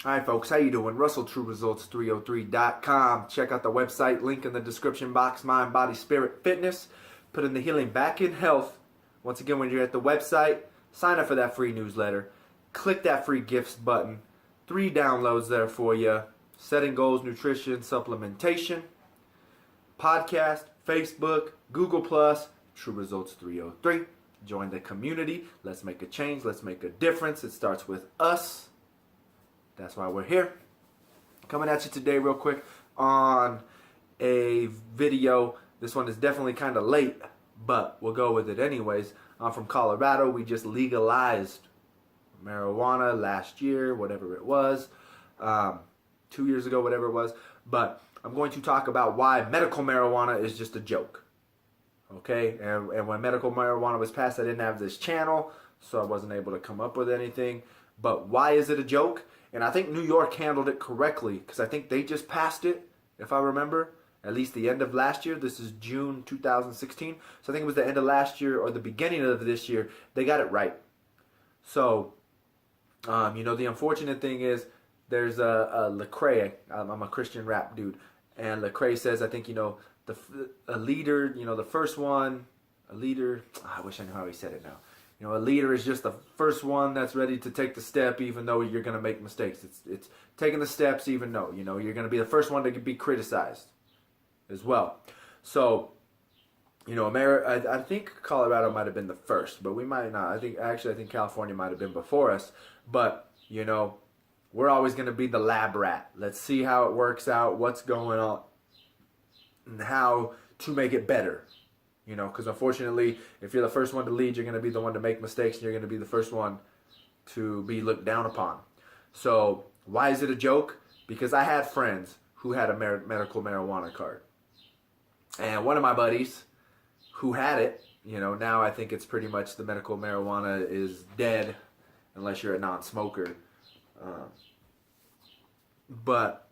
Alright folks, how you doing? RussellTrueResults303.com. Check out the website, link in the description box, Mind, Body, Spirit, Fitness. Putting the healing back in health. Once again, when you're at the website, sign up for that free newsletter. Click that free gifts button. 3 downloads there for you. Setting goals, nutrition, supplementation, podcast, Facebook, Google+, True Results 303. Join the community. Let's make a change. Let's make a difference. It starts with us. That's why we're here. Coming at you today real quick on a video. This one is definitely kind of late, but we'll go with it anyways. I'm from Colorado. We just legalized marijuana last year, whatever it was. 2 years ago, whatever it was. But I'm going to talk about why medical marijuana is just a joke. Okay? And when medical marijuana was passed, I didn't have this channel, so I wasn't able to come up with anything. But why is it a joke? And I think New York handled it correctly, because I think they just passed it, if I remember, at least the end of last year. This is June 2016. So I think it was the end of last year or the beginning of this year. They got it right. So, the unfortunate thing is there's a craze. I'm a Christian rap dude. And Lecrae says, I think, a leader, the first one, a leader, I wish I knew how he said it now. A leader is just the first one that's ready to take the step, even though you're going to make mistakes. It's taking the steps, even though, you're going to be the first one to be criticized as well. So, I think Colorado might have been the first, but we might not. I think California might have been before us. But, we're always going to be the lab rat. Let's see how it works out, what's going on, and how to make it better. Because unfortunately, if you're the first one to lead, you're going to be the one to make mistakes, and you're going to be the first one to be looked down upon. So, why is it a joke? Because I had friends who had a medical marijuana card. And one of my buddies who had it, now I think it's pretty much the medical marijuana is dead unless you're a non-smoker. But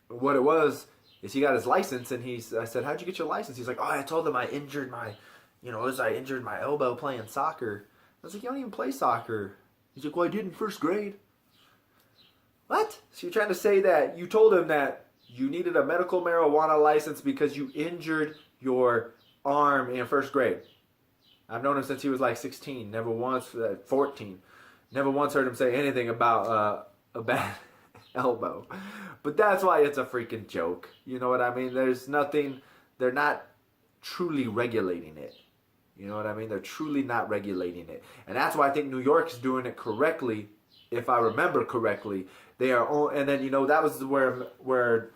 what it was is he got his license, and I said, how'd you get your license? He's like, I told them I injured my elbow playing soccer. I was like, you don't even play soccer. He's like, well, I did in first grade. What? So you're trying to say that you told him that you needed a medical marijuana license because you injured your arm in first grade? I've known him since he was like 16, 14. Never once heard him say anything about a bad elbow. But that's why it's a freaking joke. You know what I mean? There's nothing, they're not truly regulating it. You know what I mean? They're truly not regulating it. And that's why I think New York's doing it correctly, if I remember correctly. They are, and then, that was where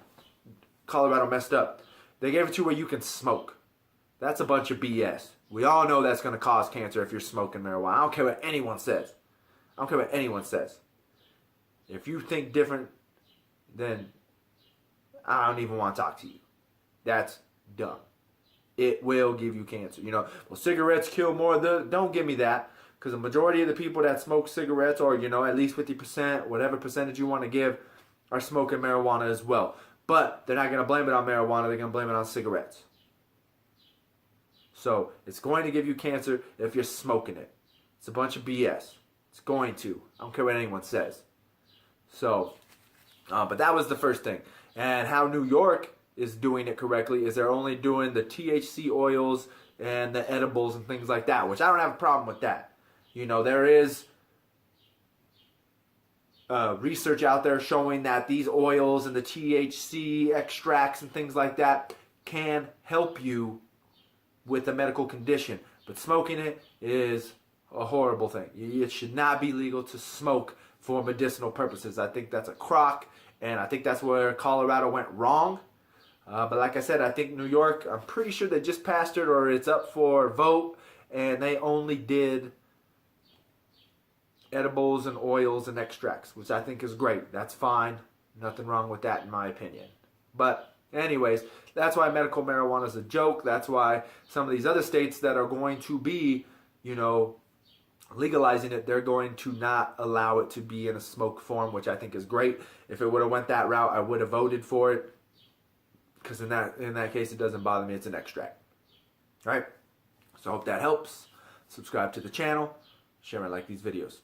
Colorado messed up. They gave it to where you can smoke. That's a bunch of BS. We all know that's going to cause cancer if you're smoking marijuana. I don't care what anyone says. If you think different, then I don't even want to talk to you. That's dumb. It will give you cancer. Well, cigarettes kill more. Don't give me that. Because the majority of the people that smoke cigarettes, or, at least 50%, whatever percentage you want to give, are smoking marijuana as well. But they're not going to blame it on marijuana. They're going to blame it on cigarettes. So it's going to give you cancer if you're smoking it. It's a bunch of BS. It's going to. I don't care what anyone says. So, but that was the first thing. And how New York is doing it correctly is they're only doing the THC oils and the edibles and things like that, which I don't have a problem with that. There is research out there showing that these oils and the THC extracts and things like that can help you with a medical condition. But smoking it is a horrible thing. It should not be legal to smoke for medicinal purposes. I think that's a crock, and I think that's where Colorado went wrong. But like I said, I think New York, I'm pretty sure they just passed it, or it's up for vote, and they only did edibles and oils and extracts, which I think is great. That's fine. Nothing wrong with that in my opinion. But anyways, that's why medical marijuana is a joke. That's why some of these other states that are going to be, legalizing it, they're going to not allow it to be in a smoke form, which I think is great. If it would have went that route, I would have voted for it, because in that case, it doesn't bother me. It's an extract. All right? So I hope that helps. Subscribe to the channel. Share and like these videos.